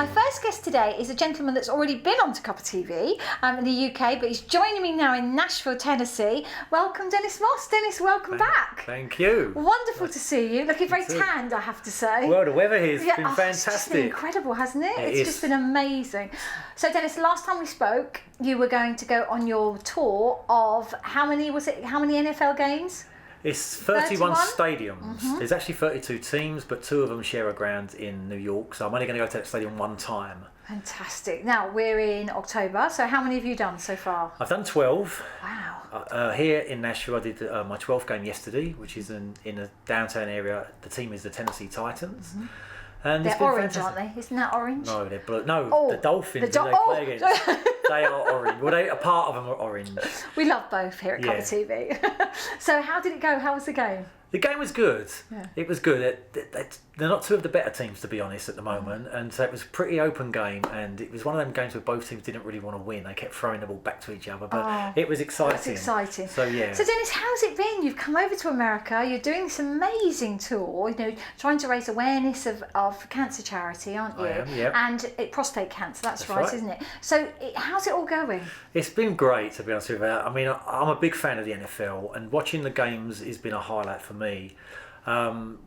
My first guest today is a gentleman that's already been on to Cuppa TV in the UK, but he's joining me now in Nashville, Tennessee. Welcome, Dennis Moss. Dennis, welcome back. Thank you. Wonderful to see you. Looking very tanned, I have to say. Well, the weather here has been fantastic. It's just been incredible, hasn't it? It's just been amazing. So, Dennis, last time we spoke, you were going to go on your tour of how many NFL games? It's 31 stadiums. Mm-hmm. There's actually 32 teams, but 2 of them share a ground in New York. So I'm only going to go to that stadium one time. Fantastic. Now, we're in October. So how many have you done so far? I've done 12. Wow. Here in Nashville, I did my 12th game yesterday, which is in a downtown area. The team is the Tennessee Titans. Mm-hmm. And they're orange, aren't they? Isn't that orange? No, they're blue. No, the Dolphins they play against. They are orange. Well, a part of them are orange. We love both here at Cuppa TV. So how did it go? How was the game? The game was good. Yeah. It was good. They're not 2 of the better teams, to be honest, at the moment. And so it was a pretty open game. And it was one of them games where both teams didn't really want to win. They kept throwing the ball back to each other. But it was exciting. That's exciting. So, yeah. So, Dennis, how's it been? You've come over to America. You're doing this amazing tour, trying to raise awareness of cancer charity, aren't you? I am, yeah. And prostate cancer, that's right, isn't it? So, how's it all going? It's been great, to be honest with you. I mean, I'm a big fan of the NFL. And watching the games has been a highlight for me.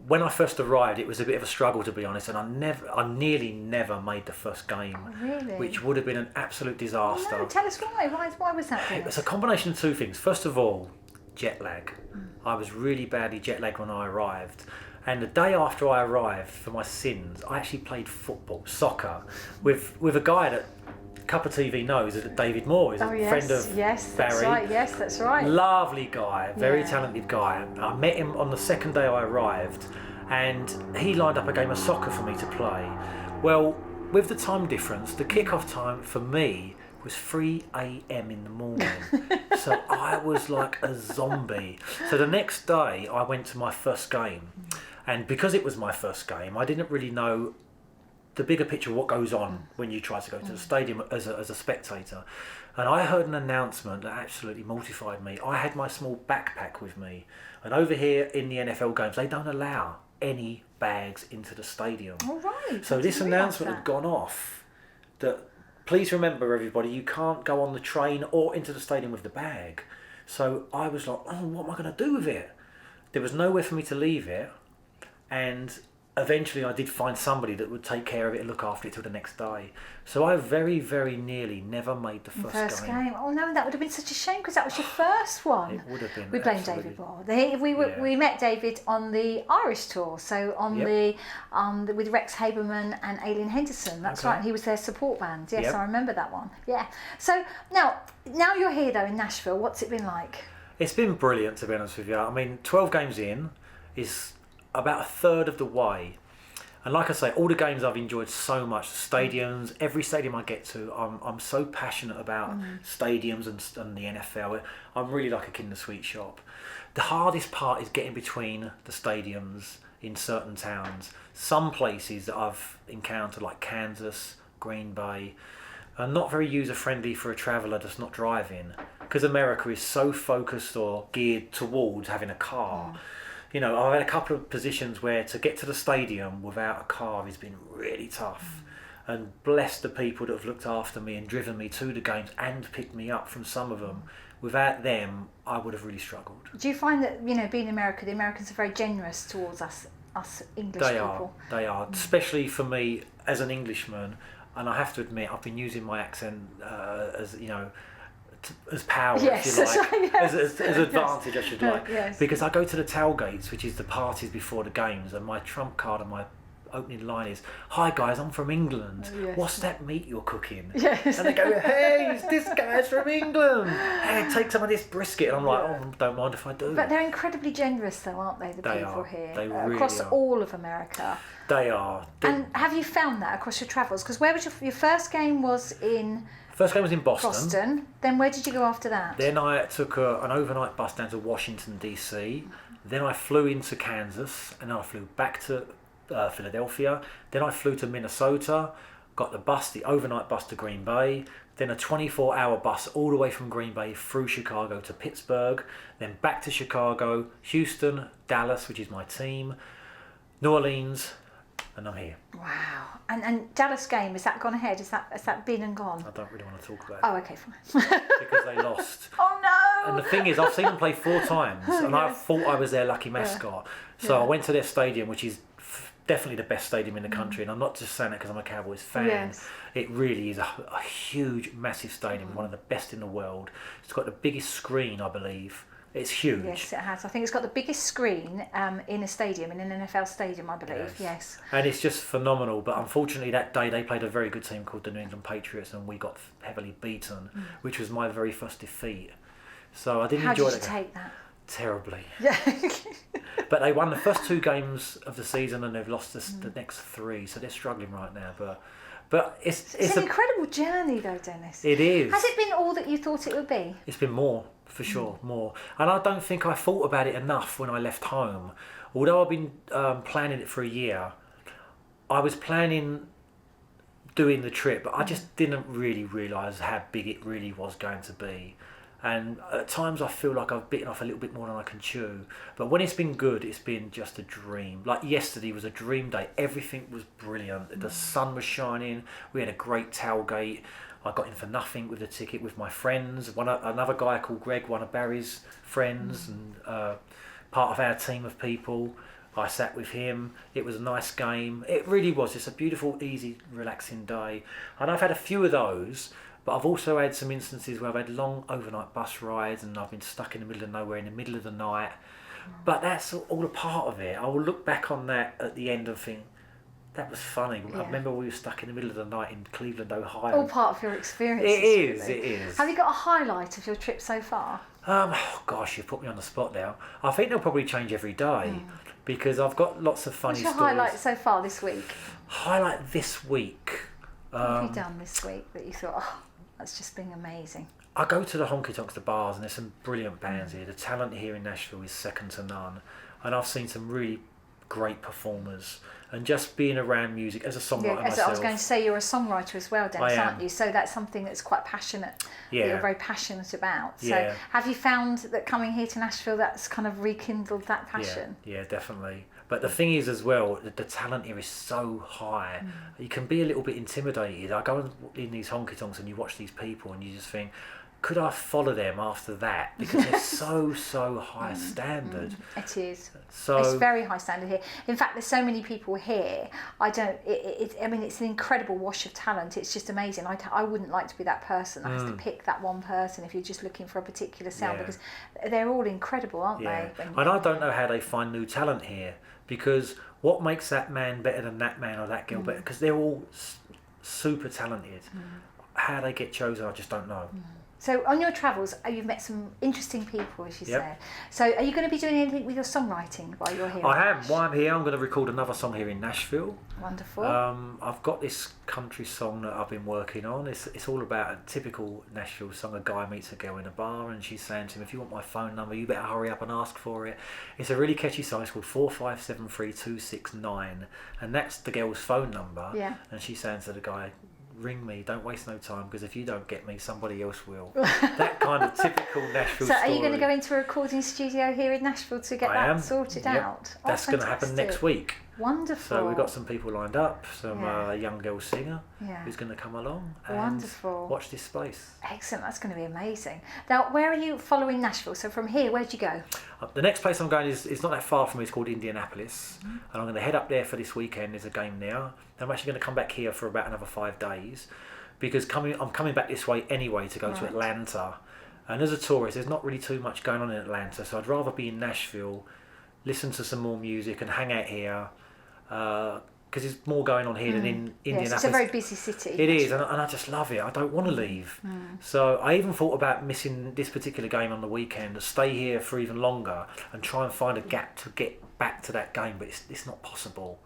When I first arrived, it was a bit of a struggle, to be honest, and I nearly never made the first game, really? Which would have been an absolute disaster. Oh, no, tell us why. Why was that? It was a combination of 2 things. First of all, jet lag. I was really badly jet lagged when I arrived. And the day after I arrived, for my sins, I actually played soccer, with a guy that Cuppa TV knows, that David Moore is a friend of Barry. Yes, that's right. Lovely guy, very talented guy. I met him on the second day I arrived, and he lined up a game of soccer for me to play. Well, with the time difference, the kickoff time for me was 3 a.m. in the morning. So I was like a zombie. So the next day I went to my first game, and because it was my first game, I didn't really know the bigger picture of what goes on when you try to go to the stadium as a spectator. And I heard an announcement that absolutely mortified me. I had my small backpack with me, and over here in the NFL games they don't allow any bags into the stadium. All right. So this announcement had gone off that please remember, everybody, you can't go on the train or into the stadium with the bag. So I was like, oh, what am I going to do with it? There was nowhere for me to leave it, and eventually I did find somebody that would take care of it and look after it till the next day. So I very, very nearly never made the first game. Oh no, that would have been such a shame because that was your first one. It would have been. We blame David Moore. We met David on the Irish tour, so on with Rex Haberman and Aileen Henderson. That's right. He was their support band. Yes, I remember that one. Yeah. So now you're here though in Nashville. What's it been like? It's been brilliant, to be honest with you. I mean, 12 games in is about a third of the way, and like I say, all the games I've enjoyed so much. The stadiums, every stadium I get to, I'm so passionate about stadiums and the NFL. I'm really like a kid in a sweet shop. The hardest part is getting between the stadiums in certain towns. Some places that I've encountered, like Kansas, Green Bay, are not very user friendly for a traveller that's not driving, because America is so focused or geared towards having a car. I've had a couple of positions where to get to the stadium without a car has been really tough. And bless the people that have looked after me and driven me to the games and picked me up from some of them. Without them, I would have really struggled. Do you find that, being in America, the Americans are very generous towards us English people? They are. Especially for me as an Englishman. And I have to admit, I've been using my accent as power, if you like, as advantage, I should like, because I go to the tailgates, which is the parties before the games, and my trump card and my opening line is, "Hi guys, I'm from England. What's that meat you're cooking?" Yes. And they go, "Hey, this guy's from England. Hey, take some of this brisket." And I'm like, "Oh, don't mind if I do." But they're incredibly generous, though, aren't they? The people here, they really across are. all of America. They are. And have you found that across your travels? Because where was your first game? Was in. First game was in Boston. Then where did you go after that? Then I took an overnight bus down to Washington DC. Then I flew into Kansas, and then I flew back to Philadelphia. Then I flew to Minnesota, got the overnight bus to Green Bay, then a 24-hour bus all the way from Green Bay through Chicago to Pittsburgh, then back to Chicago, Houston, Dallas, which is my team, New Orleans, and I'm here. Wow. And Dallas game, has that gone ahead? Has that been and gone? I don't really want to talk about it. Oh, okay, fine. Because they lost. Oh no! And the thing is, I've seen them play 4 times, and I thought I was their lucky mascot. So I went to their stadium, which is definitely the best stadium in the country, and I'm not just saying that because I'm a Cowboys fan. Yes. It really is a huge, massive stadium, one of the best in the world. It's got the biggest screen, I believe. It's huge. Yes, it has. I think it's got the biggest screen in a stadium, in an NFL stadium, I believe. Yes. And it's just phenomenal. But unfortunately, that day they played a very good team called the New England Patriots, and we got heavily beaten, which was my very first defeat. So I didn't enjoy it. How did you take that? Terribly. Yeah. But they won the first 2 games of the season, and they've lost the next 3, so they're struggling right now. But it's an incredible journey, though, Dennis. It is. Has it been all that you thought it would be? It's been more, for sure, more. And I don't think I thought about it enough when I left home. Although I've been planning it for a year, I was planning doing the trip, but I just didn't really realise how big it really was going to be. And at times I feel like I've bitten off a little bit more than I can chew. But when it's been good, it's been just a dream. Like yesterday was a dream day. Everything was brilliant. The sun was shining. We had a great tailgate. I got in for nothing with the ticket with my friends. Another guy called Greg, one of Barry's friends, and part of our team of people. I sat with him. It was a nice game. It really was. It's a beautiful, easy, relaxing day. And I've had a few of those. But I've also had some instances where I've had long overnight bus rides and I've been stuck in the middle of nowhere in the middle of the night. But that's all a part of it. I will look back on that at the end and think, that was funny. Yeah. I remember we were stuck in the middle of the night in Cleveland, Ohio. All part of your experience. It is, really. It is. Have you got a highlight of your trip so far? Gosh, you've put me on the spot now. I think they'll probably change every day because I've got lots of funny stories. What's your highlight so far this week? Highlight this week? What have you done this week that you thought, that's just been amazing? I go to the honky tonks, the bars, and there's some brilliant bands here. The talent here in Nashville is second to none, and I've seen some really great performers. And just being around music as a songwriter myself. I was going to say, you're a songwriter as well, Dennis, aren't you? So that's something that's quite passionate. Yeah. That you're very passionate about. So have you found that coming here to Nashville, that's kind of rekindled that passion? Yeah, definitely. But the thing is as well, the talent here is so high. You can be a little bit intimidated. I go in these honky tonks and you watch these people and you just think, could I follow them after that? Because they're so high standard. It is. So it's very high standard here. In fact, there's so many people here. I mean, it's an incredible wash of talent. It's just amazing. I wouldn't like to be that person that has to pick that one person if you're just looking for a particular sound because they're all incredible, aren't they? And I don't know how they find new talent here because what makes that man better than that man or that girl better? Because they're all super talented. How they get chosen, I just don't know. So on your travels, you've met some interesting people, as you said. So are you going to be doing anything with your songwriting while you're here? I am. While I'm here, I'm going to record another song here in Nashville. Wonderful. I've got this country song that I've been working on. It's all about a typical Nashville song. A guy meets a girl in a bar and she's saying to him, if you want my phone number, you better hurry up and ask for it. It's a really catchy song. It's called 4573269. And that's the girl's phone number. Yeah. And she's saying to the guy, ring me, don't waste no time, because if you don't get me, somebody else will. That kind of typical Nashville story. So are you going to go into a recording studio here in Nashville to get that sorted out? That's going to happen next week. Wonderful. So we've got some people lined up, some young girl singer who's going to come along and watch this space. Excellent, that's going to be amazing. Now, where are you following Nashville? So from here, where'd you go? The next place I'm going is not that far from me. It's called Indianapolis. And I'm going to head up there for this weekend. There's a game there. I'm actually going to come back here for about another 5 days because I'm coming back this way anyway to go to Atlanta. And as a tourist, there's not really too much going on in Atlanta, so I'd rather be in Nashville, listen to some more music and hang out here. Because there's more going on here than in Indianapolis. It's a very busy city. It is, and I just love it. I don't want to leave. So I even thought about missing this particular game on the weekend, to stay here for even longer and try and find a gap to get back to that game, but it's not possible.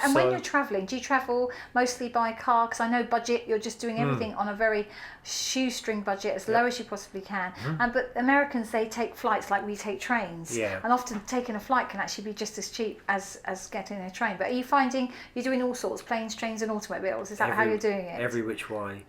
And when you're travelling, do you travel mostly by car? Because I know budget, you're just doing everything on a very shoestring budget, as low as you possibly can. But Americans, they take flights like we take trains. And often taking a flight can actually be just as cheap as getting a train. But are you finding you're doing all sorts, planes, trains and automobiles? Is that how you're doing it? Every which way.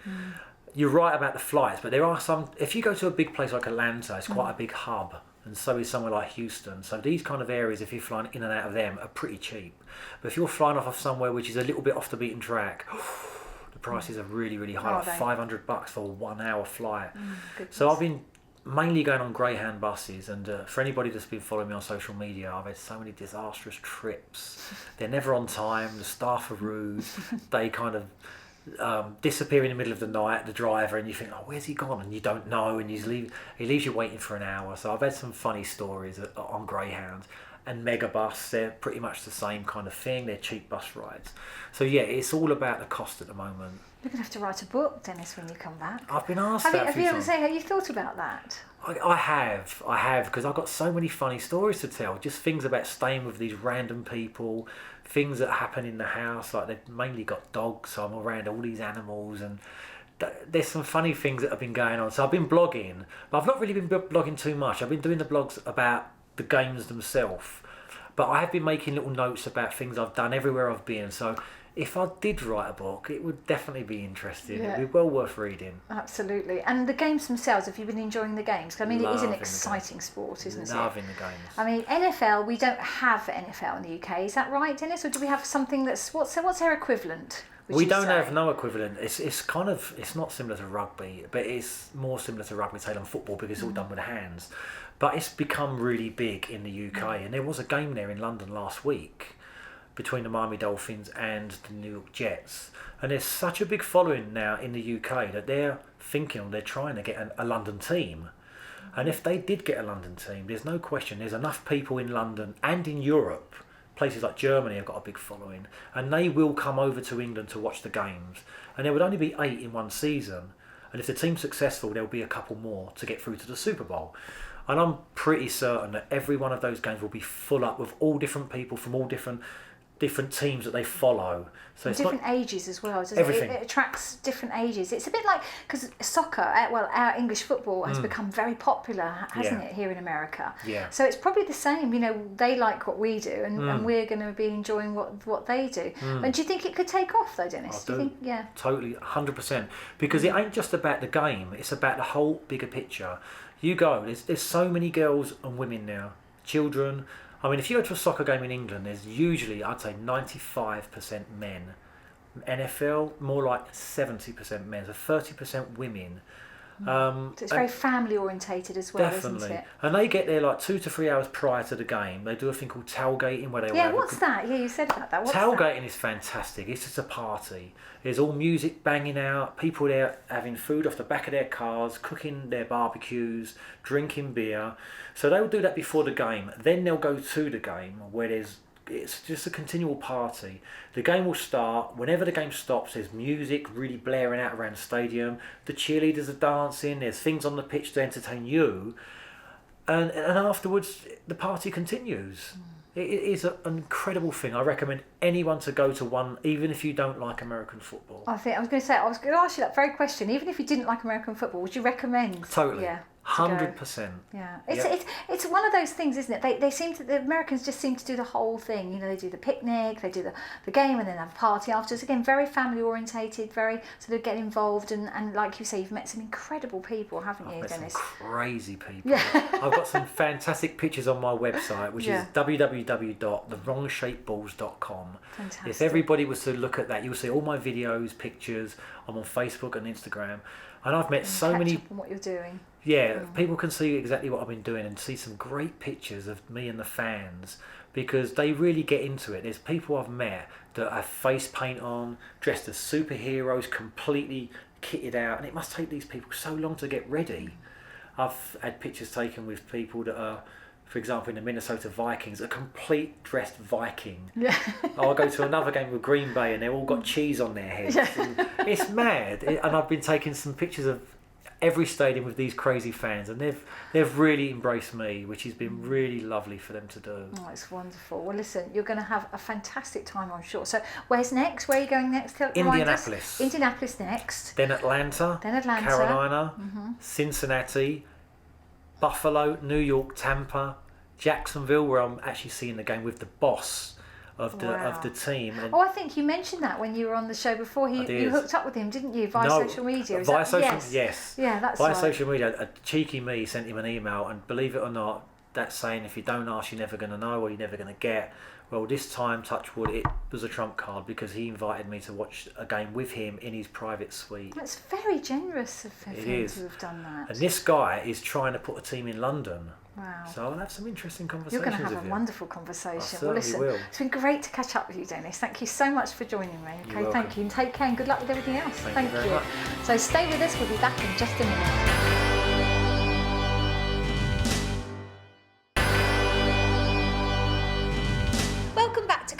You're right about the flights, but there are some, if you go to a big place like Atlanta, it's quite a big hub and so is somewhere like Houston. So these kind of areas, if you're flying in and out of them, are pretty cheap. But if you're flying off of somewhere which is a little bit off the beaten track, the prices are really, really high, like $500 for a 1 hour flight. So I've been mainly going on Greyhound buses, and for anybody that's been following me on social media, I've had so many disastrous trips. They're never on time, the staff are rude, they kind of disappear in the middle of the night, the driver, and you think, oh, where's he gone? And you don't know, and he leaves you waiting for an hour. So I've had some funny stories on Greyhound. And Megabus, they're pretty much the same kind of thing. They're cheap bus rides. So yeah, it's all about the cost at the moment. You're going to have to write a book, Dennis, when you come back. I've been asked have that Have you thought about that? I have, because I've got so many funny stories to tell. Just things about staying with these random people, things that happen in the house. Like they've mainly got dogs, so I'm around all these animals, and there's some funny things that have been going on. So I've been blogging, but I've not really been blogging too much. I've been doing the blogs about the games themselves, but I have been making little notes about things I've done everywhere I've been. So if I did write a book, it would definitely be interesting. It'd be well worth reading. Absolutely. And the games themselves, have you been enjoying the games? I mean, it is an exciting sport, isn't it? Loving the games. I mean, NFL, we don't have NFL in the UK, is that right, Dennis? Or do we have something that's, what's their equivalent? We don't have no equivalent. It's not similar to rugby, but it's more similar to rugby, say, than football, because it's all done with the hands. But it's become really big in the UK, and there was a game there in London last week between the Miami Dolphins and the New York Jets, and there's such a big following now in the UK that they're trying to get a London team. And if they did get a London team, there's no question there's enough people in London and in Europe. Places like Germany have got a big following, and they will come over to England to watch the games. And there would only be 8 in one season, and if the team's successful, there'll be a couple more to get through to the Super Bowl. And I'm pretty certain that every one of those games will be full up with all different people from all different teams that they follow. So it's different ages as well. Everything. It attracts different ages. It's a bit like, because soccer, our English football has become very popular, hasn't it, here in America? Yeah. So it's probably the same. You know, they like what we do, and we're going to be enjoying what they do. And do you think it could take off, though, Dennis? I do. You think? Yeah. Totally, 100%. Because it ain't just about the game. It's about the whole bigger picture. You go. There's so many girls and women now, children. I mean, if you go to a soccer game in England, there's usually, I'd say, 95% men. NFL, more like 70% men, so 30% women. So it's very family orientated as well, definitely. isn't it? And they get there like 2 to 3 hours prior to the game. They do a thing called tailgating where they what's that? Yeah, you said about that. What's tailgating that? is fantastic. It's just a party. There's all music banging out, people there having food off the back of their cars, cooking their barbecues, drinking beer. So they'll do that before the game. Then they'll go to the game where it's just a continual party. The game will start. Whenever the game stops, there's music really blaring out around the stadium. The cheerleaders are dancing. There's things on the pitch to entertain you. And afterwards, the party continues. It is an incredible thing. I recommend anyone to go to one, even if you don't like American football. I was going to ask you that very question. Even if you didn't like American football, would you recommend? Totally. Yeah. 100%. Yeah, it's one of those things, isn't it? The Americans just seem to do the whole thing. You know, they do the picnic, they do the game, and then have a party afterwards. Again, very family orientated, very sort of get involved, and like you say, you've met some incredible people, haven't you, Dennis? Some crazy people. Yeah. I've got some fantastic pictures on my website, which is www.thewrongshapeballs.com. Fantastic. If everybody was to look at that, you'll see all my videos, pictures. I'm on Facebook and Instagram, and I've met so many. Up on what you're doing. Yeah, people can see exactly what I've been doing and see some great pictures of me and the fans, because they really get into it. There's people I've met that have face paint on, dressed as superheroes, completely kitted out, and it must take these people so long to get ready. I've had pictures taken with people that are, for example, in the Minnesota Vikings, a complete dressed Viking. Yeah. I'll go to another game with Green Bay and they've all got cheese on their heads. Yeah. It's mad. And I've been taking some pictures of every stadium with these crazy fans, and they've really embraced me, which has been really lovely for them to do. Oh, it's wonderful. Well, listen, you're going to have a fantastic time, I'm sure. So where's next? Where are you going next? Indianapolis. Indianapolis next. Then Atlanta. Carolina. Cincinnati. Buffalo, New York, Tampa, Jacksonville, where I'm actually seeing the game with the boss of the team. And I think you mentioned that when you were on the show before. You hooked up with him, didn't you, via social media? Yes. Yeah, that's via right. social media. A cheeky me sent him an email, and believe it or not, that saying, if you don't ask, you're never going to know, or you're never going to get. Well, this time, touch wood, it was a trump card because he invited me to watch a game with him in his private suite. That's very generous of him to have done that. And this guy is trying to put a team in London. Wow. So I'll have some interesting conversations. You're going to have a wonderful conversation. Well, listen, it's been great to catch up with you, Dennis. Thank you so much for joining me. Okay, thank you, and take care and good luck with everything else. Thank you very much. So stay with us. We'll be back in just a minute.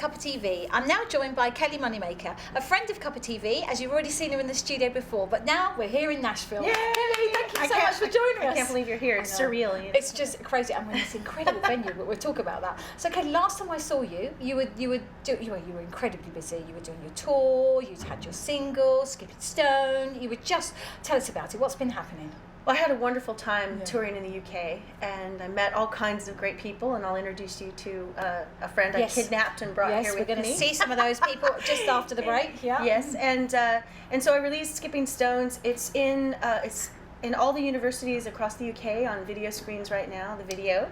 Cuppa TV. I'm now joined by Kelly Moneymaker, a friend of Cuppa TV, as you've already seen her in the studio before, but now we're here in Nashville. Yay! Kelly, thank you so much for joining us. I can't believe you're here. It's surreal. It's just crazy. I mean, it's an incredible venue, but we'll talk about that. So, Kelly, last time I saw you, you were incredibly busy. You were doing your tour. You'd had your single, Skipping Stone. You would just tell us about it. What's been happening? Well, I had a wonderful time touring in the UK, and I met all kinds of great people, and I'll introduce you to a friend I kidnapped and brought here with me. Yes, we're going to see some of those people just after the break. Yeah. Yes, and so I released Skipping Stones. It's in all the universities across the UK on video screens right now. The video.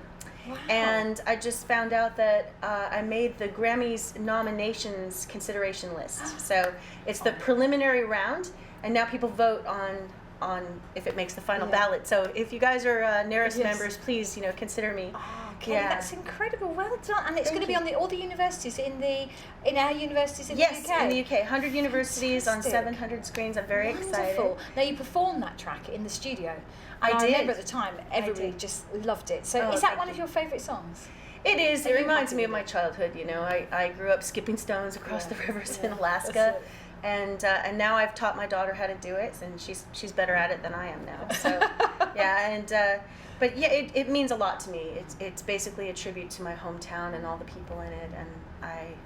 Wow. And I just found out that I made the Grammys nominations consideration list. So it's the preliminary round, and now people vote on if it makes the final ballot. So if you guys are NARIS members, please consider me. Oh, Kelly, that's incredible. Well done. And it's going to be on all the universities in our universities in the UK. Yes, in the UK. 100 universities on 700 screens. I'm very excited. Now you performed that track in the studio. I did. remember at the time everybody just loved it. So is that one of your favourite songs? It is. It reminds me of my childhood. I grew up skipping stones across the rivers in Alaska. And now I've taught my daughter how to do it, and she's better at it than I am now. So but it means a lot to me. It's basically a tribute to my hometown and all the people in it, and I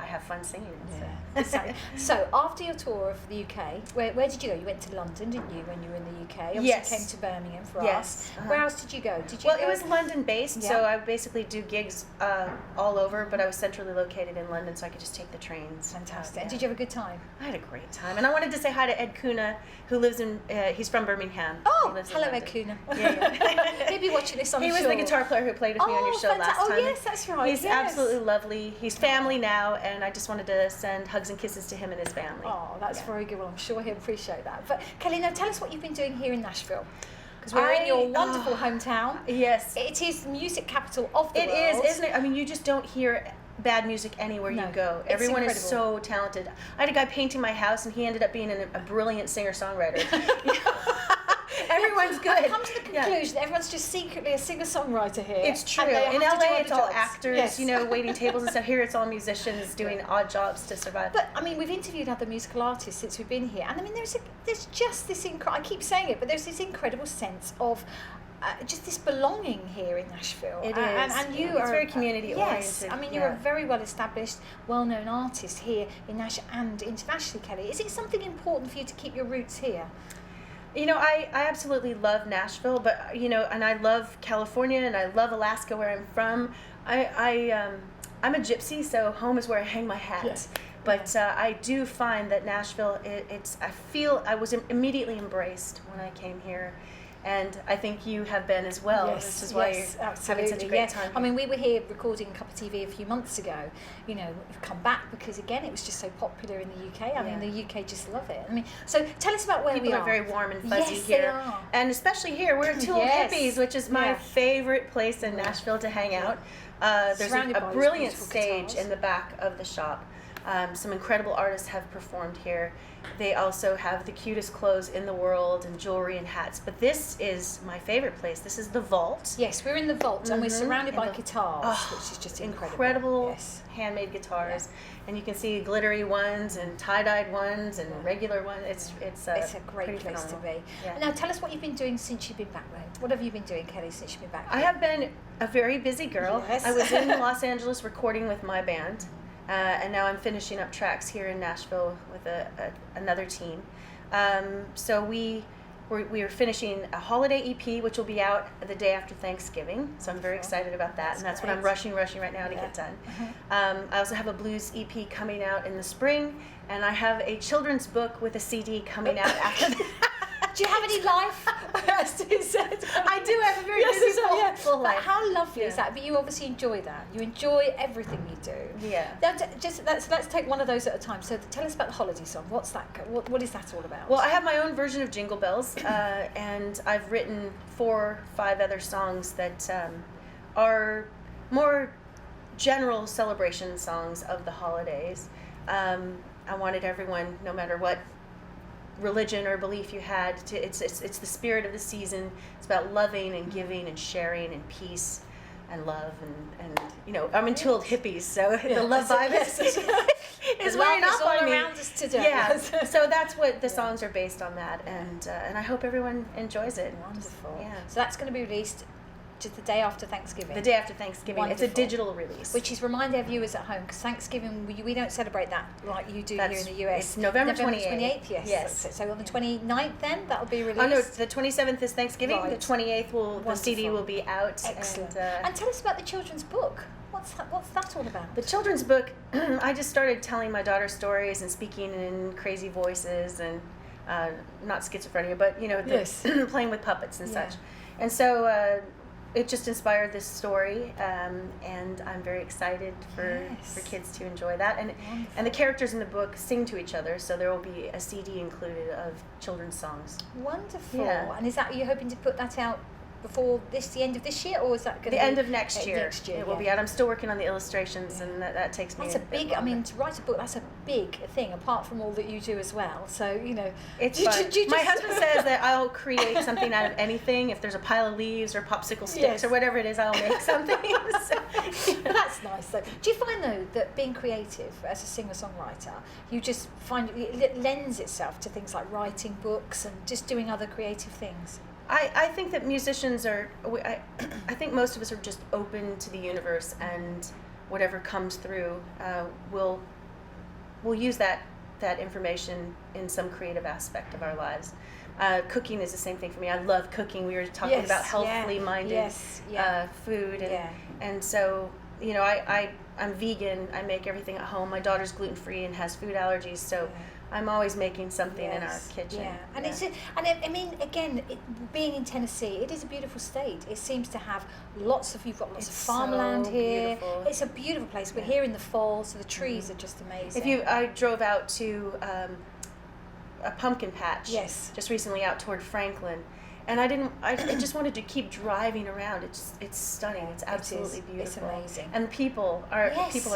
have fun singing it. Yeah. So after your tour of the UK, where did you go? You went to London, didn't you, when you were in the UK? Obviously yes. You came to Birmingham for yes. us. Where else did you go? It was London-based, so I basically do gigs all over, but I was centrally located in London, so I could just take the trains. Fantastic. And did you have a good time? I had a great time. And I wanted to say hi to Ed Kuna, who lives in, he's from Birmingham. Oh, hello Ed Kuna. Yeah. He'll be watching this, I'm sure. He was the guitar player who played with me on your show last time. Oh, yes, that's right. He's absolutely lovely. He's family now, and I just wanted to send hugs and kisses to him and his family. Oh, that's very good. Well, I'm sure he'll appreciate that. But Kelly, now tell us what you've been doing here in Nashville. Because we're in your wonderful hometown. Yes. It is the music capital of the world. It is, isn't it? I mean, you just don't hear bad music anywhere you go. Everyone is so talented. I had a guy painting my house, and he ended up being a brilliant singer-songwriter. Everyone's good. I've come to the conclusion that everyone's just secretly a singer-songwriter here. It's true. In LA, it's all actors, waiting tables and stuff. Here, it's all musicians doing odd jobs to survive. But I mean, we've interviewed other musical artists since we've been here, and I mean, there's just this I keep saying it, but there's this incredible sense of just this belonging here in Nashville. It is. And you it's very community oriented. Yes, I mean, you're a very well established, well-known artist here in Nashville and internationally, Kelly. Is it something important for you to keep your roots here? I absolutely love Nashville, but and I love California and I love Alaska, where I'm from. I'm a gypsy, so home is where I hang my hat. Yes. But I do find that Nashville, I feel I was immediately embraced when I came here. And I think you have been as well. Yes, this is why you're having such a great time. I mean, we were here recording Cuppa TV a few months ago. We've come back because, again, it was just so popular in the UK. I mean, the UK just love it. I mean, so tell us about where we are. People are very warm and fuzzy here. They are. And especially here, we're at Two Old Hippies, which is my favorite place in Nashville to hang out. There's a brilliant stage in the back of the shop. Some incredible artists have performed here. They also have the cutest clothes in the world and jewelry and hats. But this is my favorite place. This is the Vault. Yes, we're in the Vault, and we're surrounded by guitars, which is just incredible handmade guitars. And you can see glittery ones and tie-dyed ones and regular ones. It's a great place to be. Yeah. Now, tell us what you've been doing since you've been back, though. What have you been doing, Kelly, since you've been back? I have been a very busy girl. Yes. I was in Los Angeles recording with my band. And now I'm finishing up tracks here in Nashville with another team. So we are finishing a holiday EP, which will be out the day after Thanksgiving. So I'm very excited about that. And that's what I'm rushing right now to get done. I also have a blues EP coming out in the spring. And I have a children's book with a CD coming out after that. Do you have any life? I do have a very busy full life. But how lovely is that? But you obviously enjoy that. You enjoy everything you do. Yeah. Let's take one of those at a time. So tell us about the holiday song. What's that? What is that all about? Well, I have my own version of Jingle Bells, and I've written 4 or 5 other songs that are more general celebration songs of the holidays. I wanted everyone, no matter what religion or belief you had, it's the spirit of the season. It's about loving and giving and sharing and peace and love and I'm into old hippies, so the love vibe is wearing off on me. Around us today. Yeah, so that's what the songs are based on that, and I hope everyone enjoys it. Wonderful. Yeah. So that's going to be released just the day after Thanksgiving. The day after Thanksgiving. Wonderful. It's a digital release. Which is remind our viewers at home, because Thanksgiving, we don't celebrate that like you do here in the US. It's November 28th. Yes. So on the 29th then, that'll be released? Oh no, the 27th is Thanksgiving. Right. The 28th the CD will be out. Excellent. And tell us about the children's book. What's that all about? The children's book, I just started telling my daughter stories and speaking in crazy voices and not schizophrenia, but playing with puppets and such. And so it just inspired this story, and I'm very excited for kids to enjoy that. And the characters in the book sing to each other, so there will be a CD included of children's songs. Wonderful. Yeah. And are you hoping to put that out before the end of this year, or is that going to be the end of next year? It will be out. I'm still working on the illustrations, and that takes me. That's a big. To write a book, that's a big thing. Apart from all that you do as well, so it's fun. My husband says that I'll create something out of anything. If there's a pile of leaves or popsicle sticks or whatever it is, I'll make something. That's nice. Though, do you find though that being creative as a singer-songwriter, you just find it lends itself to things like writing books and just doing other creative things? I think that musicians I think most of us are just open to the universe, and whatever comes through, we'll use that information in some creative aspect of our lives. Cooking is the same thing for me. I love cooking. We were talking about healthily minded food, and so I'm vegan. I make everything at home. My daughter's gluten-free and has food allergies, so I'm always making something in our kitchen. Yeah, and again, being in Tennessee, it is a beautiful state. It seems to have you've got lots of farmland here. Beautiful. It's a beautiful place. We're here in the fall, so the trees are just amazing. I drove out to a pumpkin patch. Yes. Just recently out toward Franklin. And I just wanted to keep driving around. It's stunning. It's absolutely beautiful. It's amazing. And people are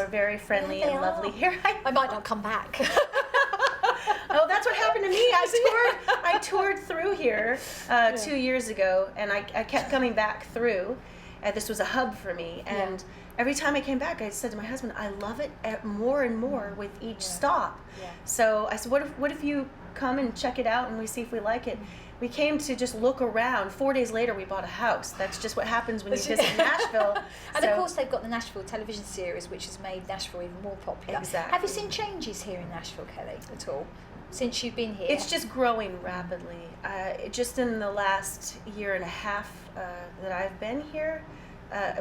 very friendly and lovely here. I might not come back. Oh, that's what happened to me. I toured through here 2 years ago, and I kept coming back through. This was a hub for me, and every time I came back, I said to my husband, I love it more and more with each stop. Yeah. So I said, what if you come and check it out, and we see if we like it? We came to just look around. 4 days later, we bought a house. That's just what happens when you visit Nashville. And of course, they've got the Nashville television series, which has made Nashville even more popular. Exactly. Have you seen changes here in Nashville, Kelly, at all, since you've been here? It's just growing rapidly. Just in the last year and a half that I've been here,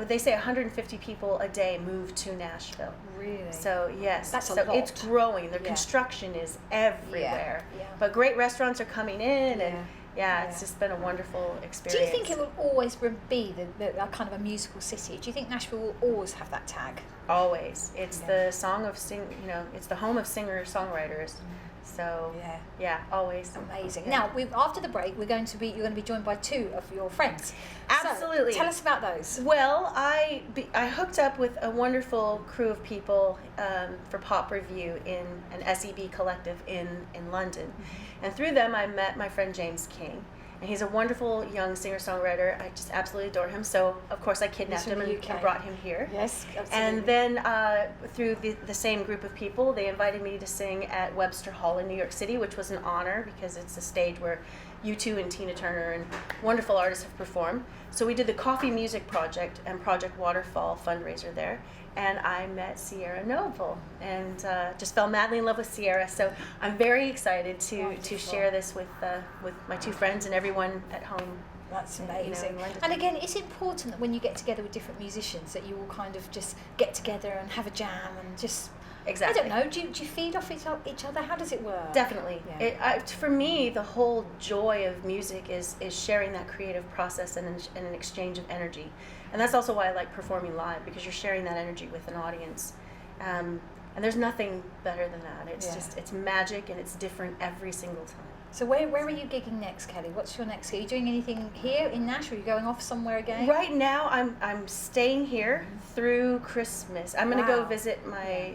they say 150 people a day move to Nashville. Really? So yes, that's a lot. It's growing. The construction is everywhere. Yeah. But great restaurants are coming in, and it's just been a wonderful experience. Do you think it will always be the kind of a musical city? Do you think Nashville will always have that tag? Always. It's the song of it's the home of singer-songwriters. So always. Amazing. Yeah. Now, after the break, you're going to be joined by 2 of your friends. Absolutely. So, tell us about those. Well, I hooked up with a wonderful crew of people for Pop Review in an SEB collective in London, and through them I met my friend James King. And he's a wonderful young singer-songwriter. I just absolutely adore him. So, of course, I kidnapped him and brought him here. Yes, absolutely. And then through the same group of people, they invited me to sing at Webster Hall in New York City, which was an honor because it's a stage where U2 and Tina Turner and wonderful artists have performed. So we did the Coffee Music Project and Project Waterfall fundraiser there. And I met Sierra Noble and just fell madly in love with Sierra. So I'm very excited to share this with my 2 friends and everyone at home. That's amazing. And again, it's important that when you get together with different musicians that you all kind of just get together and have a jam and just Exactly. I don't know. Do you feed off each other? How does it work? Definitely. Yeah. For me, the whole joy of music is sharing that creative process and an exchange of energy. And that's also why I like performing live, because you're sharing that energy with an audience. And there's nothing better than that. It's just, it's magic, and it's different every single time. So where are you gigging next, Kelly? What's your next gig? Are you doing anything here in Nashville? Are you going off somewhere again? Right now, I'm staying here through Christmas. I'm going to go visit my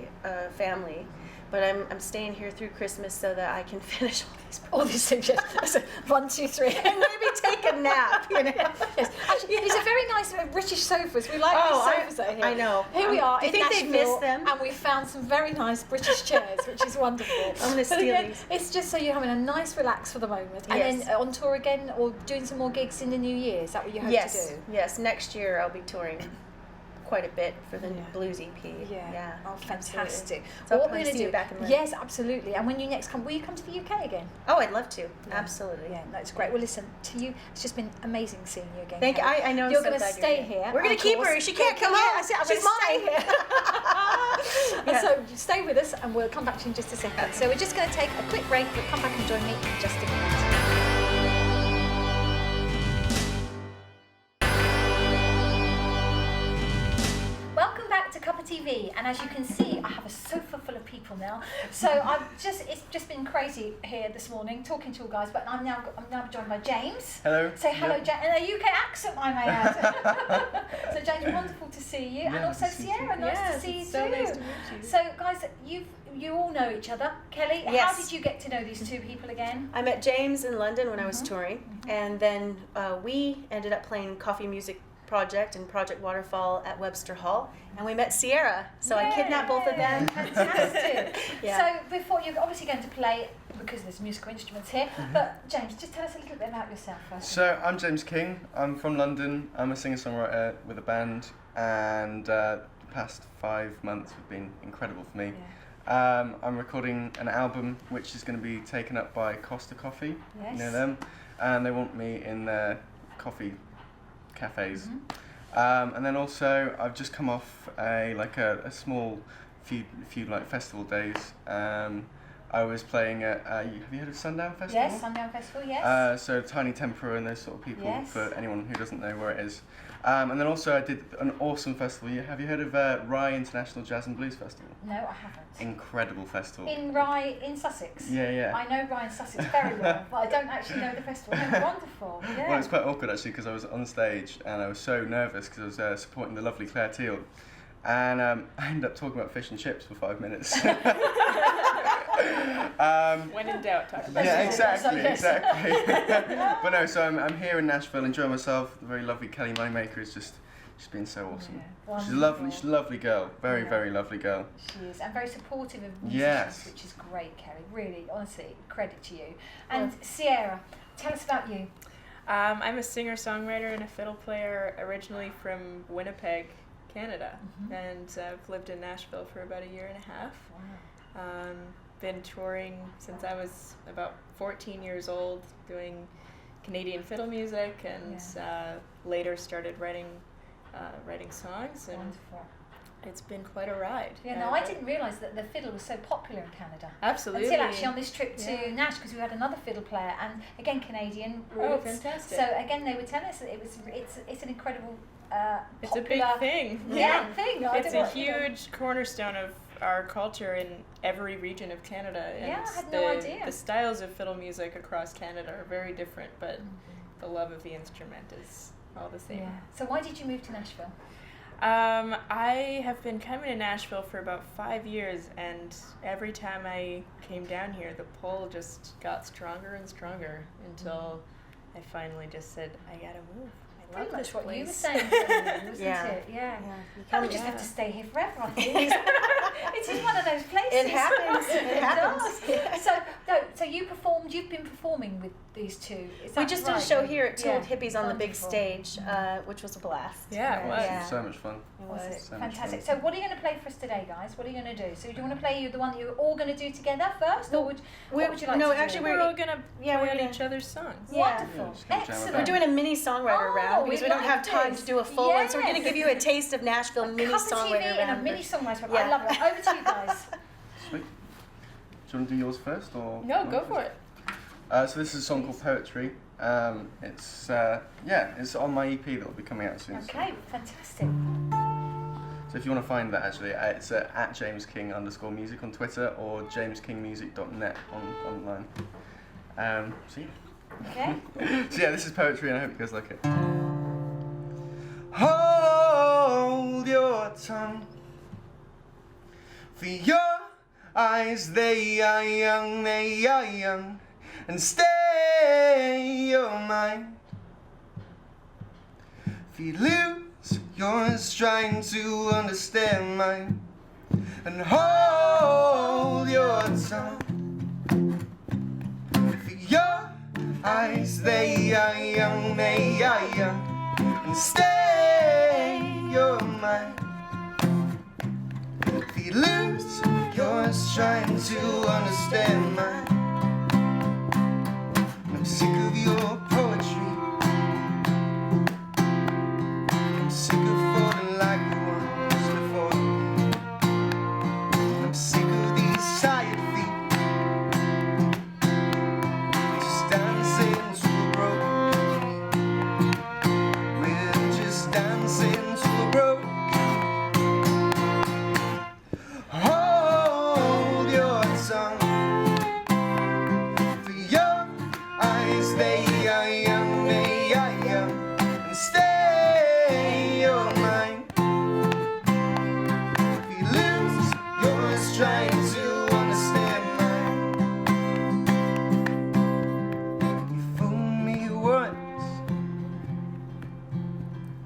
family, but I'm staying here through Christmas so that I can finish all these things. Yes. 1, 2, 3, and maybe take a nap. You know. Yes. Actually, these are very nice British sofas. We like these sofas out here. I know. Here we are. Do you think they miss them? And we found some very nice British chairs, which is wonderful. I'm going to steal these. It's just so you're having a nice relax for the moment, and then on tour again, or doing some more gigs in the new year. Is that what you hope to do? Yes. Next year I'll be touring quite a bit for the blues EP. Yeah. Oh, fantastic. So what we're going to do back in London. Yes, absolutely. And when you next come, will you come to the UK again? Oh, I'd love to. Absolutely. Yeah, that's great. Well, listen, to you, it's just been amazing seeing you again. Thank you. I know. You're going to stay here. We're going to keep her. She can't come out. She's mine. So stay with us, and we'll come back to you in just a second. So we're just going to take a quick break. We'll come back and join me in just a minute. Cuppa TV, and as you can see, I have a sofa full of people now. So it's just been crazy here this morning talking to you guys. But I'm now joined by James. Hello. Say hello, James, and a UK accent, I may add. So James, wonderful to see you, and also Sierra, nice to see you too. So nice to meet you. So guys, you all know each other. Kelly, how did you get to know these two people again? I met James in London when I was touring, and then we ended up playing Coffee Music Project and Project Waterfall at Webster Hall, and we met Sierra, so I kidnapped both of them. Fantastic. So before, you're obviously going to play, because there's musical instruments here, but James, just tell us a little bit about yourself first. So I'm James King, I'm from London, I'm a singer-songwriter with a band, and the past 5 months have been incredible for me. I'm recording an album which is going to be taken up by Costa Coffee, you know them, and they want me in their coffee cafes. And then also I've just come off a small few like festival days. I was playing at have you heard of Sundown Festival? Yes, Sundown Festival, yes. So Tiny Tempera and those sort of people, for anyone who doesn't know where it is. And then also I did an awesome festival. Have you heard of Rye International Jazz and Blues Festival? No, I haven't. Incredible festival. In Rye, in Sussex? Yeah. I know Rye in Sussex very well, but I don't actually know the festival. No, wonderful, yeah. Well, it's quite awkward actually, because I was on stage and I was so nervous because I was supporting the lovely Claire Teal. And I ended up talking about fish and chips for 5 minutes. When in doubt, talk about it. Exactly. But no, so I'm here in Nashville, enjoying myself. The very lovely Kelly Moneymaker has just been so awesome. She's a lovely girl, very lovely girl. She is, and very supportive of musicians, which is great, Kelly. Really, honestly, credit to you. And Sierra, tell us about you. I'm a singer-songwriter and a fiddle player, originally from Winnipeg, Canada, and I've lived in Nashville for about 1.5 years. Wow. Been touring since I was about 14 years old, doing Canadian fiddle music, and later started writing songs, and it's been quite a ride. Yeah, no, I didn't realise that the fiddle was so popular in Canada. Absolutely. Until actually on this trip to Nash, because we had another fiddle player, and again Canadian roots. Oh, fantastic! So again, they were telling us that it's an incredible. It's a big thing. Thing. It's a huge cornerstone of our culture in every region of Canada. And I had no idea. The styles of fiddle music across Canada are very different, but the love of the instrument is all the same. Yeah. So why did you move to Nashville? I have been coming to Nashville for about 5 years, and every time I came down here, the pull just got stronger and stronger until I finally just said, I gotta move. Pretty much what place. you were saying, wasn't it? Yeah. I would just have to stay here forever, I think. It is one of those places. It happens. It happens. Yeah. So you've been performing with these two. We just did a show here at Two Old Hippies on the big stage, which was a blast. Yeah, it was. Yeah. So much fun. It was. So fantastic. So what are you going to play for us today, guys? What are you going to do? So do you want to play the one that you're all going to do together first, or what would you like to do? No, actually, we're all going to play each other's songs. Wonderful. Excellent. We're doing a mini songwriter round because we don't have time to do a full one, so we're going to give you a taste of Nashville mini songwriter round. And a mini songwriter round. I love it. Over to you guys. you want to do yours first or? No, go for it. So this is a song called Poetry. It's it's on my EP that will be coming out soon. Okay, fantastic. So if you want to find that, actually, it's at @JamesKing_music on Twitter or jameskingmusic.net online. So yeah. Okay. So yeah, this is Poetry, and I hope you guys like it. Hold your tongue, for your eyes, they are young, and stay your mind. If you lose yours, trying to understand mine, and hold your tongue, for your eyes, they are young, and stay your mind. If you lose yours, trying to understand mine, I'm sick of your poetry. I'm sick of falling like the ones before. I'm sick of these tired feet, just dancing to a broken beat. We're just dancing to a broken beat. Hold your tongue, for your eyes, they are young, and stay your mind. If you lose yours, trying to understand mine. You fooled me once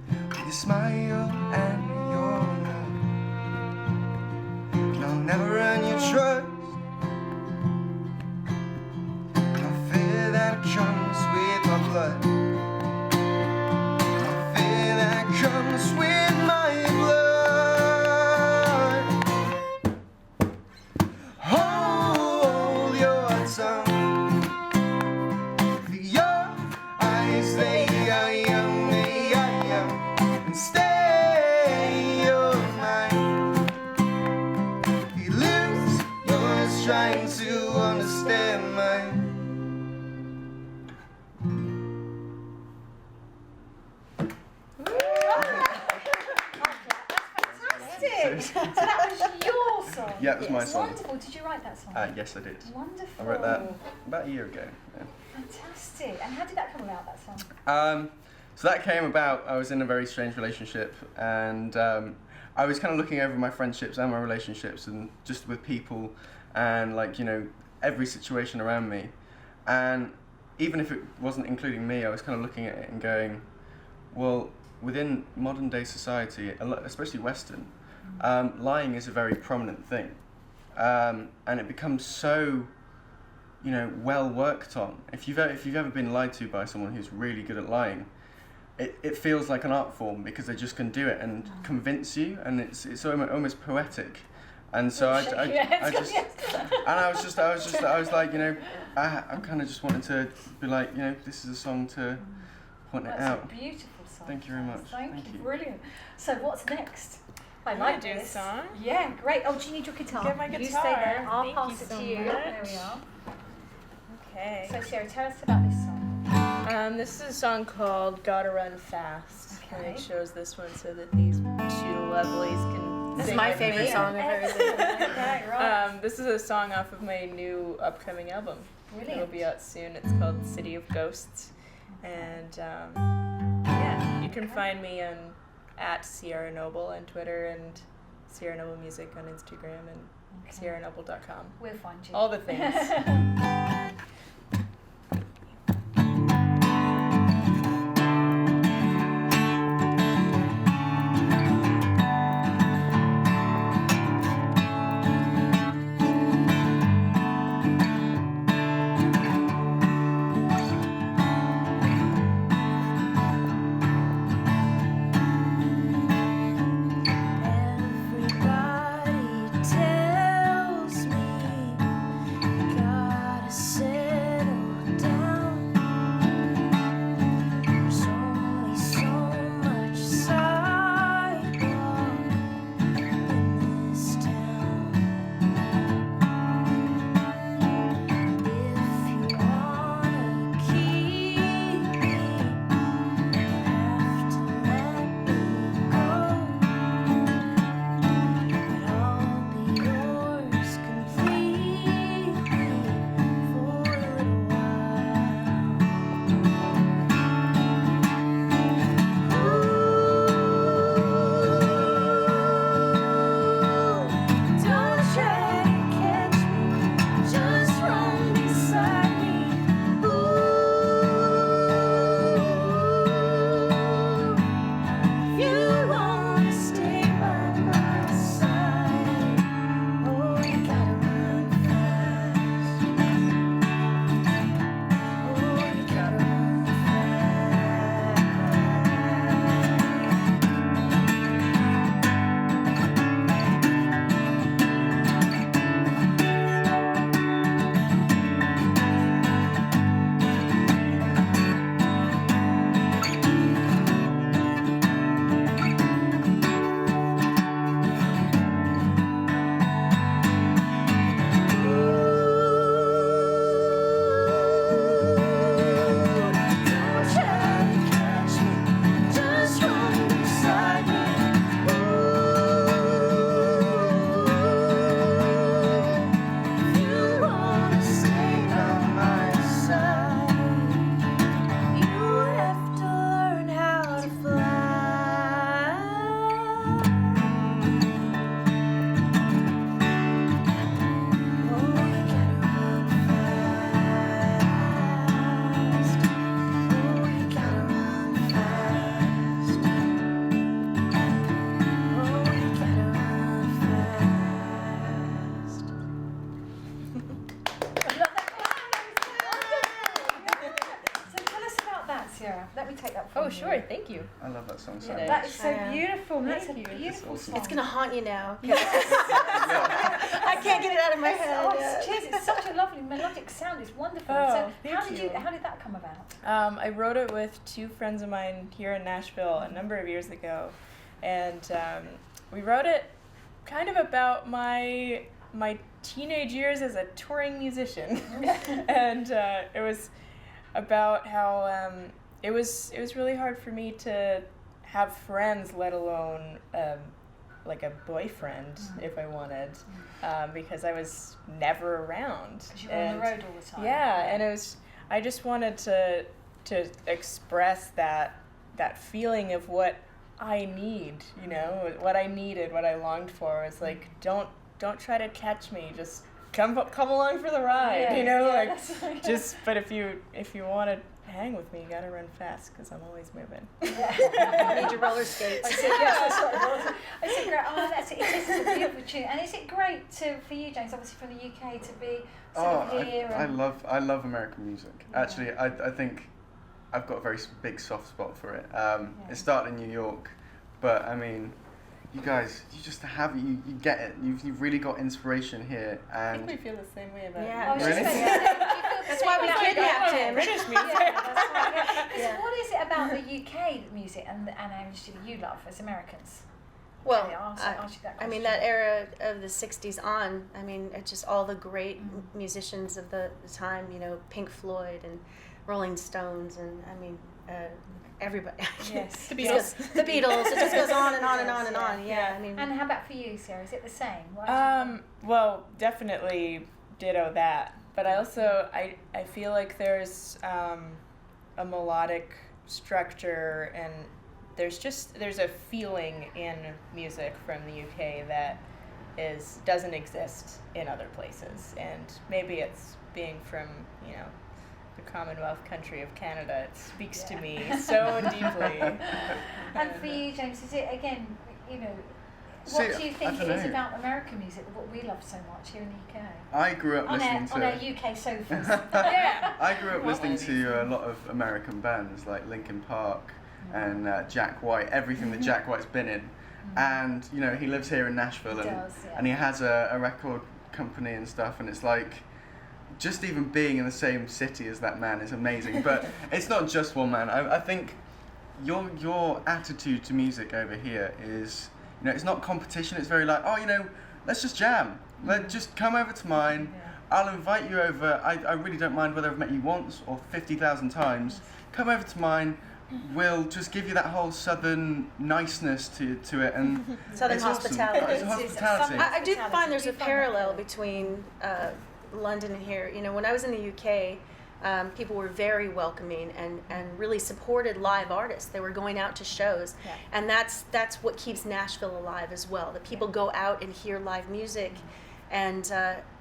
with your smile and your love, and I'll never earn your trust. Fear that comes with my blood. Fear that comes with my blood. Hold your tongue, for your eyes, they are young, and stay your mind. If you lose yours, trying to understand mine. Fantastic. So that was your song. Yeah, it was my It's song. Wonderful. Did you write that song? Yes, I did. Wonderful. I wrote that about a year ago. Yeah. Fantastic. And how did that come about, that song? So that came about, I was in a very strange relationship, and I was kind of looking over my friendships and my relationships, and just with people, and like, you know, every situation around me. And even if it wasn't including me, I was kind of looking at it and going, well, within modern day society, especially Western, lying is a very prominent thing. And it becomes so, you know, well worked on. If you've ever been lied to by someone who's really good at lying, it feels like an art form, because they just can do it and convince you, and it's almost poetic. And so I was like, you know, I kind of just wanted to be like, you know, this is a song to point it out. That's a beautiful song. Thank you very much. Thank you. Brilliant. So what's next? I You like wanna do the this. song? Yeah, great. Oh, do you need your guitar? Get my You stay guitar. there. I'll Thank pass you it so to you. much. There we are. Okay. So Sarah, tell us about this song. This is a song called Gotta Run Fast. Okay. And it shows this one so that these two lovelies can This is sing my with favorite me. song I've ever seen. Okay, right. This is a song off of my new upcoming album. Brilliant. It'll be out soon. It's called City of Ghosts. And yeah, you can find me on @Sierra Noble on Twitter, and Sierra Noble Music on Instagram, and sierranoble.com. We'll find you. All the things. Everybody tells me you gotta say take that from Oh, you? sure. Thank you. I love that song so Yeah, much. That is so Yeah. beautiful. That's a Thank you. beautiful It's awesome. song. It's gonna haunt you now. Yes. I can't get it out of my head. Oh, it's such a lovely melodic sound. It's wonderful. Oh, so thank you. how did that come about? I wrote it with two friends of mine here in Nashville a number of years ago, and we wrote it kind of about my teenage years as a touring musician, and it was about how it was really hard for me to have friends, let alone like a boyfriend if I wanted, because I was never around. Because you were on the road all the time. Yeah, and I just wanted to express that feeling of what I need, you know, what I needed, what I longed for. It's like, don't try to catch me, just come along for the ride, you know, like just. But if you want to hang with me, you gotta run fast because I'm always moving. You need your roller skates. I said, yeah, I said, great. Oh, that's it. It is a beautiful tune, and is it great for you, James? Obviously from the UK, to be sort of here. I love American music. Actually, I think I've got a very big soft spot for it. It started in New York, but I mean, you guys, you just have it. You get it. You've really got inspiration here, I think and we feel the same way about Yeah. it. Really? That's why we kidnapped him. British music. Yeah, that's right. Yeah. Yeah. So what is it about the UK music and industry that you love as Americans? Well, Okay, I'll ask you that I mean, question. that era of the 60s on, I mean, it's just all the great musicians of the time, you know, Pink Floyd and Rolling Stones, and I mean, everybody. Yes. The It just goes- the Beatles, it just goes on and on and on and Yeah. on. Yeah, I mean, And how about for you, Sarah? Is it the same? Why do you Well, definitely ditto that. But I also I feel like there's a melodic structure, and there's a feeling in music from the UK that doesn't exist in other places, and maybe it's being from, you know, the Commonwealth country of Canada. It speaks to me so deeply. And for you, James, is it again, you know, See, what do you I think don't it is know. about American music, what we love so much here in the UK? I grew up On listening our to. UK sofas. Yeah. I grew up listening to a lot of American bands like Linkin Park and Jack White, everything that Jack White's been in. And, you know, he lives here in Nashville, He and, does, yeah. and he has a record company and stuff, and it's like, just even being in the same city as that man is amazing. But it's not just one man. I think your attitude to music over here is, you know, it's not competition. It's very like, oh, you know, let's just jam. Just come over to mine. I'll invite you over. I really don't mind whether I've met you once or 50,000 times. Come over to mine. We'll just give you that whole southern niceness to it, and Southern it's awesome. hospitality. It's hospitality. I do find there's a Do you find that parallel here? between London and here. You know, when I was in the UK, people were very welcoming and really supported live artists. They were going out to shows, and that's what keeps Nashville alive as well. That people go out and hear live music, and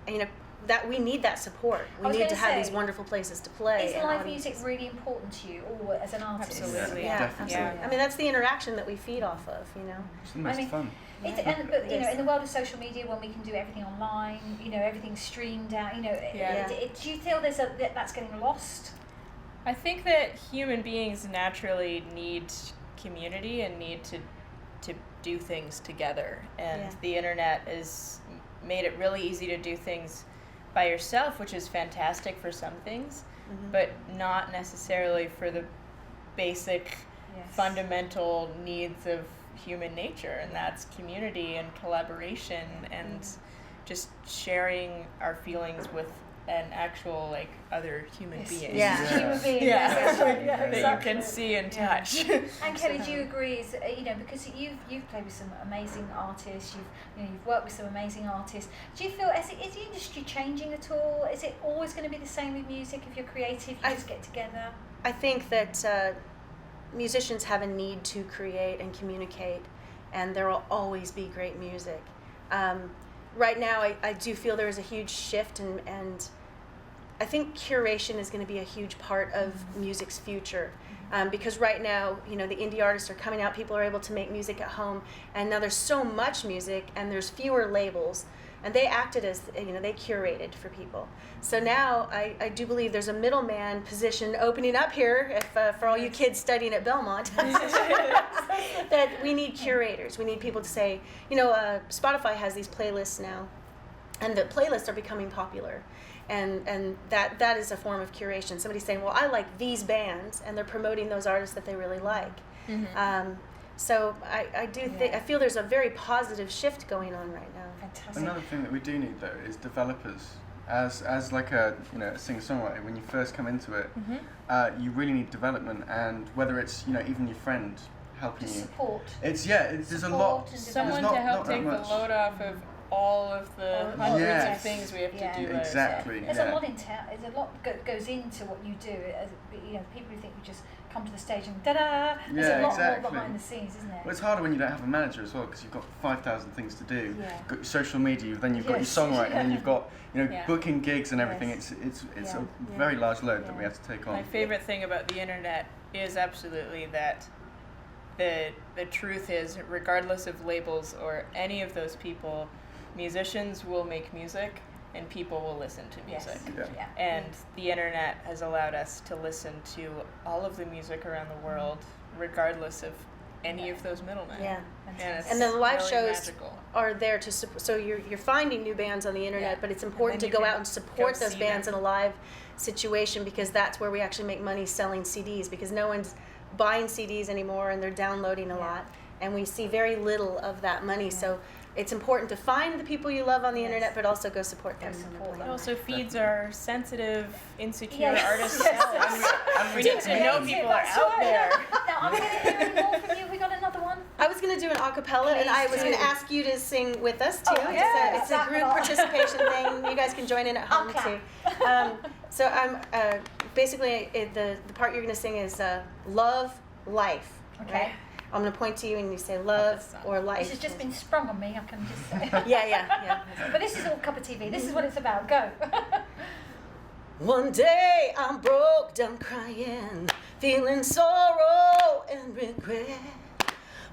you know, that we need that support. We need to have these wonderful places to play. Is and live audiences. music really important to you, or as an artist? Absolutely. Yeah, Definitely. absolutely. I mean, that's the interaction that we feed off of. You know. It's the most I mean, fun. But you know, in the world of social media, when we can do everything online, you know, everything's streamed out. You know, Yeah. do you feel that's getting lost? I think that human beings naturally need community and need to do things together, and Yeah. the internet has made it really easy to do things by yourself, which is fantastic for some things, but not necessarily for the basic fundamental needs of human nature, and that's community and collaboration and just sharing our feelings with an actual, like, other human being. Yeah. Human being. Yeah. Yes, right, yeah, That exactly. you can see and Yeah. touch. And Kelly, do you agree? Is you know, because you've played with some amazing artists, you've worked with some amazing artists. Do you feel is the industry changing at all? Is it always going to be the same with music? If you're creative, you just get together. I think that musicians have a need to create and communicate, and there will always be great music. Right now, I do feel there is a huge shift, and I think curation is going to be a huge part of music's future. Because right now, you know, the indie artists are coming out, people are able to make music at home, and now there's so much music, and there's fewer labels, and they acted as, they curated for people. So now I do believe there's a middleman position opening up here, if for all you kids studying at Belmont, that we need curators. We need people to say, Spotify has these playlists now, and the playlists are becoming popular. And that is a form of curation. Somebody's saying, well, I like these bands, and they're promoting those artists that they really like. Mm-hmm. So I feel there's a very positive shift going on right now. Fantastic. Another thing that we do need though is developers. As like a singer-songwriter, when you first come into it, you really need development, and whether it's even your friend helping you. Support. There's a lot. Someone to help take the load off of all of the hundreds of things we have to do. Exactly. There's a lot there's a lot goes into what you do. As people who think you just come to the stage and da-da. There's a lot more behind the scenes, isn't there? Well, it's harder when you don't have a manager as well, because you've got 5,000 things to do. You've got your social media, then you've got your songwriting, and then you've got booking gigs and everything. It's a very large load that we have to take on. My favorite thing about the internet is absolutely that the truth is, regardless of labels or any of those people, musicians will make music and people will listen to music. And the internet has allowed us to listen to all of the music around the world, regardless of any of those middlemen. And the live really shows magical. are there to support. So you're finding new bands on the internet, but it's important to go out and support those bands in a live situation, because that's where we actually make money selling CDs, because no one's buying CDs anymore and they're downloading a lot, and we see very little of that money. So it's important to find the people you love on the internet, but also go support them. It also feeds our sensitive, insecure artists. We need to know people are out there. Now, I'm going to hear any more from you. We got another one. I was going to do an a cappella, and I was going to ask you to sing with us too. It's a group participation thing. You guys can join in at home too. So I'm basically the part you're going to sing is love, life. Okay. Right? I'm going to point to you and you say love or life. This has just been sprung on me, I can just say. Yeah. But this is all Cuppa TV. This is what it's about. Go. One day I'm broke down crying, feeling sorrow and regret.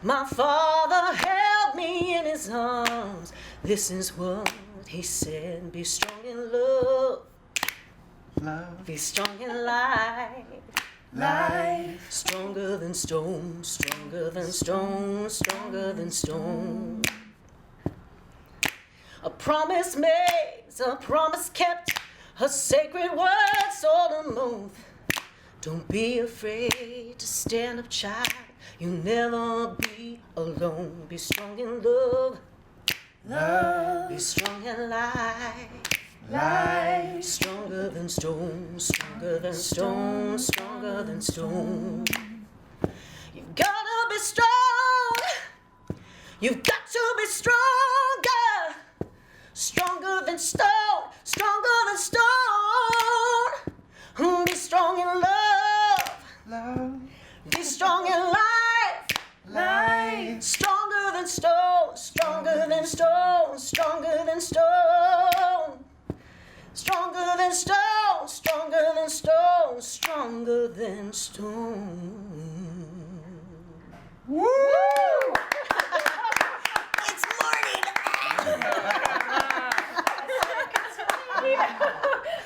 My father held me in his arms. This is what he said: be strong in love. Be strong in life. Stronger than stone, stronger than stone, stronger than stone. A promise made, a promise kept, a sacred word sold on oath. Don't be afraid to stand up, child. You'll never be alone. Be strong in love. Be strong in life. Stronger than stone, stronger than stone, stronger than stone. You've gotta be strong. You've got to be stronger. Stronger than stone, stronger than stone. Be strong in love. Be strong in life. Stronger than stone, stronger than stone, stronger than stone. Stronger than stone, stronger than stone, stronger than stone. Woo! It's morning.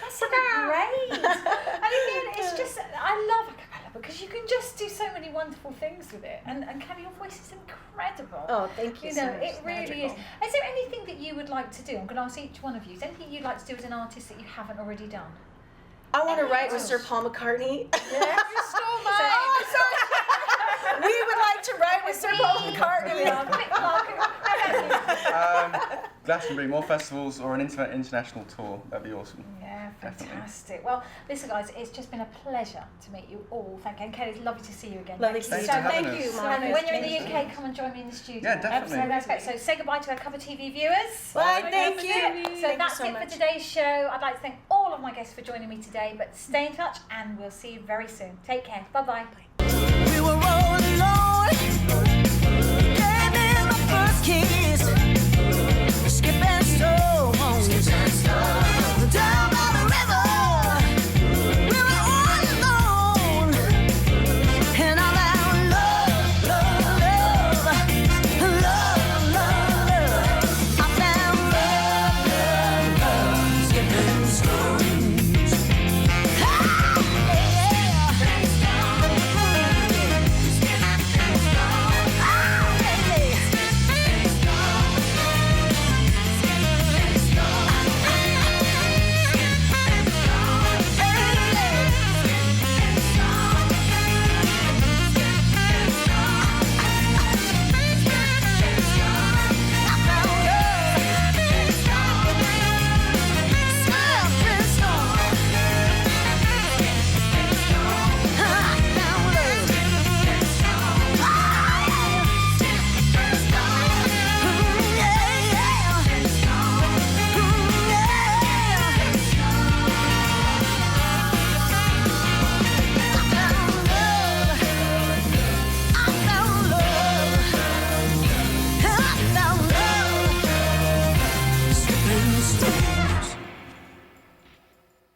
That's so great. And again, it's just, I love a cappella because you can just do so many wonderful things with it. And Kelly, your voice is incredible. Oh, thank you so much. It really is. Is there anything that you would like to do? I'm going to ask each one of you. Is there anything you'd like to do as an artist that you haven't already done? I want to write with Sir Paul McCartney. Yes. You stole mine. Oh, sorry. We would like to write with Sir Paul McCartney. Glastonbury, more festivals or an international tour. That'd be awesome. Yeah, fantastic. Definitely. Well, listen, guys, it's just been a pleasure to meet you all. Thank you. And Kelly, it's lovely to see you again. Lovely to see you. Thank you, Monica. When you're in the UK, come and join me in the studio. Yeah, definitely. So that's great. So say goodbye to our Cuppa TV viewers. Bye, thank you. So that's it for today's show. I'd like to thank all of my guests for joining me today, but stay in touch and we'll see you very soon. Take care. Bye-bye. We were all alone, gave in the first kiss.